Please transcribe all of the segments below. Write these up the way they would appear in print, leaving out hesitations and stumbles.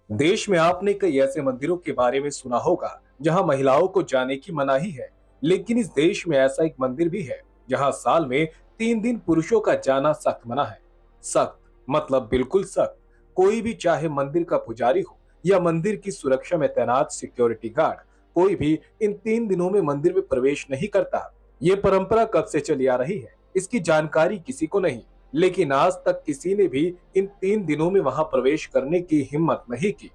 देश में आपने कई ऐसे मंदिरों के बारे में सुना होगा जहां महिलाओं को जाने की मनाही है। लेकिन इस देश में ऐसा एक मंदिर भी है जहां साल में 3 दिन पुरुषों का जाना सख्त मना है। सख्त मतलब बिल्कुल सख्त। कोई भी, चाहे मंदिर का पुजारी हो या मंदिर की सुरक्षा में तैनात सिक्योरिटी गार्ड, कोई भी इन 3 दिनों में मंदिर में प्रवेश नहीं करता। ये परंपरा कब से चली आ रही है इसकी जानकारी किसी को नहीं, लेकिन आज तक किसी ने भी इन 3 दिनों में वहां प्रवेश करने की हिम्मत नहीं की।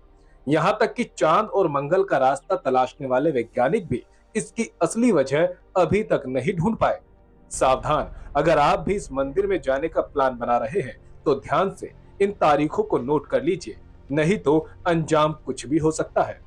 यहाँ तक कि चांद और मंगल का रास्ता तलाशने वाले वैज्ञानिक भी इसकी असली वजह अभी तक नहीं ढूंढ पाए। सावधान, अगर आप भी इस मंदिर में जाने का प्लान बना रहे हैं तो ध्यान से इन तारीखों को नोट कर लीजिए, नहीं तो अंजाम कुछ भी हो सकता है।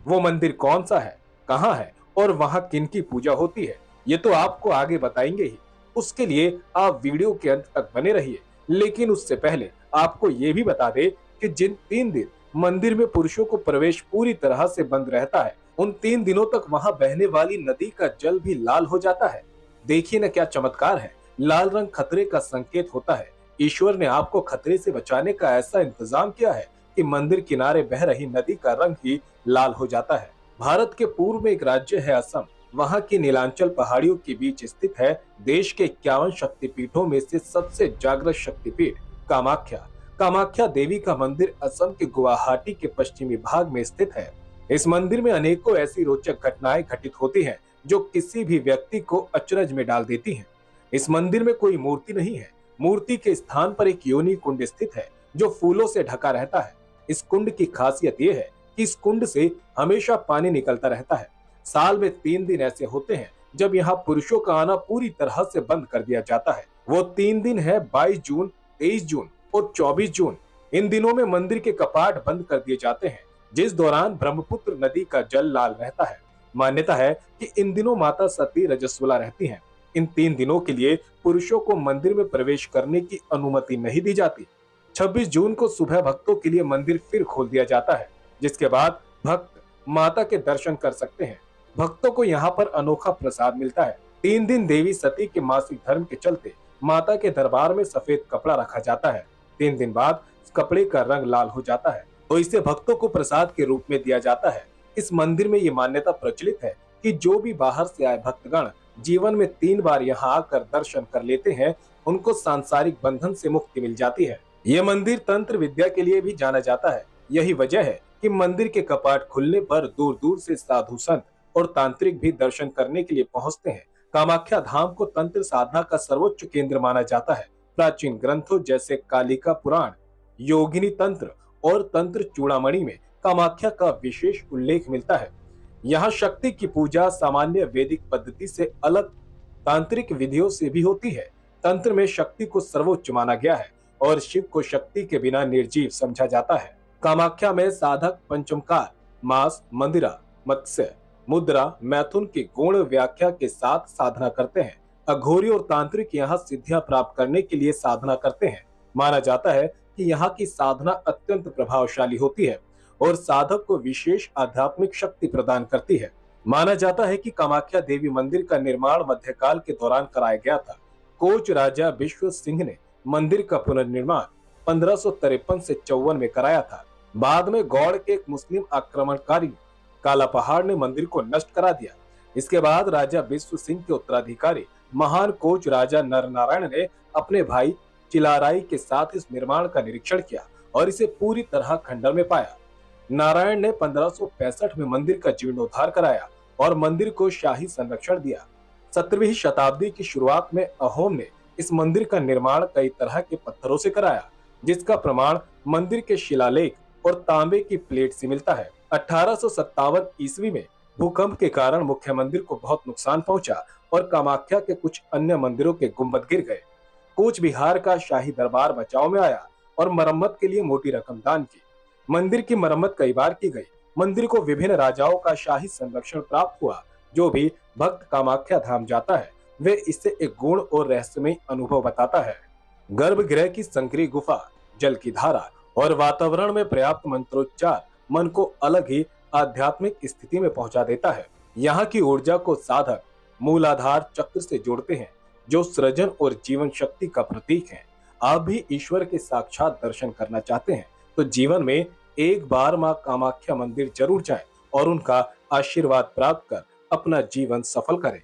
वो मंदिर कौन सा है, कहाँ है और वहां किन की पूजा होती है, ये तो आपको आगे बताएंगे ही। उसके लिए आप वीडियो के अंत तक बने रहिए। लेकिन उससे पहले आपको ये भी बता दे कि जिन 3 दिन मंदिर में पुरुषों को प्रवेश पूरी तरह से बंद रहता है, उन 3 दिनों तक वहां बहने वाली नदी का जल भी लाल हो जाता है। देखिए न क्या चमत्कार है। लाल रंग खतरे का संकेत होता है। ईश्वर ने आपको खतरे से बचाने का ऐसा इंतजाम किया है कि मंदिर किनारे बह रही नदी का रंग ही लाल हो जाता है। भारत के पूर्व में एक राज्य है असम। वहां की नीलांचल पहाड़ियों के बीच स्थित है देश के 51 शक्तिपीठों में से सबसे जागृत शक्तिपीठ कामाख्या। कामाख्या देवी का मंदिर असम के गुवाहाटी के पश्चिमी भाग में स्थित है। इस मंदिर में अनेकों ऐसी रोचक घटनाएं घटित होती हैं जो किसी भी व्यक्ति को अचरज में डाल देती हैं। इस मंदिर में कोई मूर्ति नहीं है। मूर्ति के स्थान पर एक योनि कुंड स्थित है जो फूलों से ढका रहता है। इस कुंड की खासियत यह है कि इस कुंड से हमेशा पानी निकलता रहता है। साल में 3 दिन ऐसे होते हैं जब यहाँ पुरुषों का आना पूरी तरह से बंद कर दिया जाता है। वो 3 दिन है 22 जून, 23 जून और 24 जून। इन दिनों में मंदिर के कपाट बंद कर दिए जाते हैं, जिस दौरान ब्रह्मपुत्र नदी का जल लाल रहता है। मान्यता है कि इन दिनों माता सती रजस्वला रहती हैं। इन 3 दिनों के लिए पुरुषों को मंदिर में प्रवेश करने की अनुमति नहीं दी जाती। 26 जून को सुबह भक्तों के लिए मंदिर फिर खोल दिया जाता है, जिसके बाद भक्त माता के दर्शन कर सकते हैं। भक्तों को यहाँ पर अनोखा प्रसाद मिलता है। 3 दिन देवी सती के मासिक धर्म के चलते माता के दरबार में सफेद कपड़ा रखा जाता है। 3 दिन बाद इस कपड़े का रंग लाल हो जाता है तो इसे भक्तों को प्रसाद के रूप में दिया जाता है। इस मंदिर में ये मान्यता प्रचलित है कि जो भी बाहर से आए भक्तगण जीवन में 3 बार यहाँ आकर दर्शन कर लेते हैं, उनको सांसारिक बंधन से मुक्ति मिल जाती है। ये मंदिर तंत्र विद्या के लिए भी जाना जाता है। यही वजह है कि मंदिर के कपाट खुलने पर दूर दूर से साधु संत और तांत्रिक भी दर्शन करने के लिए पहुंचते हैं। कामाख्या धाम को तंत्र साधना का सर्वोच्च केंद्र माना जाता है। प्राचीन ग्रंथों जैसे कालिका पुराण, योगिनी तंत्र और तंत्र चूड़ामणि में कामाख्या का विशेष उल्लेख मिलता है। यहाँ शक्ति की पूजा सामान्य वैदिक पद्धति से अलग तांत्रिक विधियों से भी होती है। तंत्र में शक्ति को सर्वोच्च माना गया है और शिव को शक्ति के बिना निर्जीव समझा जाता है। कामाख्या में साधक पंचमकार, मास, मंदिरा, मत्स्य, मुद्रा, मैथुन की गुण व्याख्या के साथ साधना करते हैं। अघोरी और तांत्रिक यहाँ सिद्धियां प्राप्त करने के लिए साधना करते हैं। माना जाता है कि यहाँ की साधना अत्यंत प्रभावशाली होती है और साधक को विशेष आध्यात्मिक शक्ति प्रदान करती है। माना जाता है कि कामाख्या देवी मंदिर का निर्माण मध्यकाल के दौरान कराया गया था। कोच राजा विश्व सिंह ने मंदिर का पुनर्निर्माण 1553 से 54 में कराया था। बाद में गौड़ के एक मुस्लिम आक्रमणकारी काला पहाड़ ने मंदिर को नष्ट करा दिया। इसके बाद राजा विश्व सिंह के उत्तराधिकारी महान कोच राजा नरनारायण ने अपने भाई चिलाराई के साथ इस निर्माण का निरीक्षण किया और इसे पूरी तरह खंडर में पाया। नारायण ने 1565 में मंदिर का जीर्णोद्धार कराया और मंदिर को शाही संरक्षण दिया। 17वीं शताब्दी की शुरुआत में अहोम ने इस मंदिर का निर्माण कई तरह के पत्थरों से कराया, जिसका प्रमाण मंदिर के शिलालेख और तांबे की प्लेट से मिलता है। 1857 ईस्वी में भूकंप के कारण मुख्य मंदिर को बहुत नुकसान पहुंचा और कामाख्या के कुछ अन्य मंदिरों के गुंबद गिर गए। कूच बिहार का शाही दरबार बचाव में आया और मरम्मत के लिए मोटी रकम दान की। मंदिर की मरम्मत कई बार की गई। मंदिर को विभिन्न राजाओं का शाही संरक्षण प्राप्त हुआ। जो भी भक्त कामाख्या धाम जाता है वे इससे एक गुण और रहस्यमय अनुभव बताता है। गर्भगृह की संकरी गुफा, जल की धारा और वातावरण में पर्याप्त मंत्रोच्चार मन को अलग ही आध्यात्मिक स्थिति में पहुंचा देता है। यहाँ की ऊर्जा को साधक मूलाधार चक्र से जोड़ते हैं, जो सृजन और जीवन शक्ति का प्रतीक है। आप भी ईश्वर के साक्षात दर्शन करना चाहते हैं तो जीवन में एक बार मां कामाख्या मंदिर जरूर जाएं और उनका आशीर्वाद प्राप्त कर अपना जीवन सफल करें।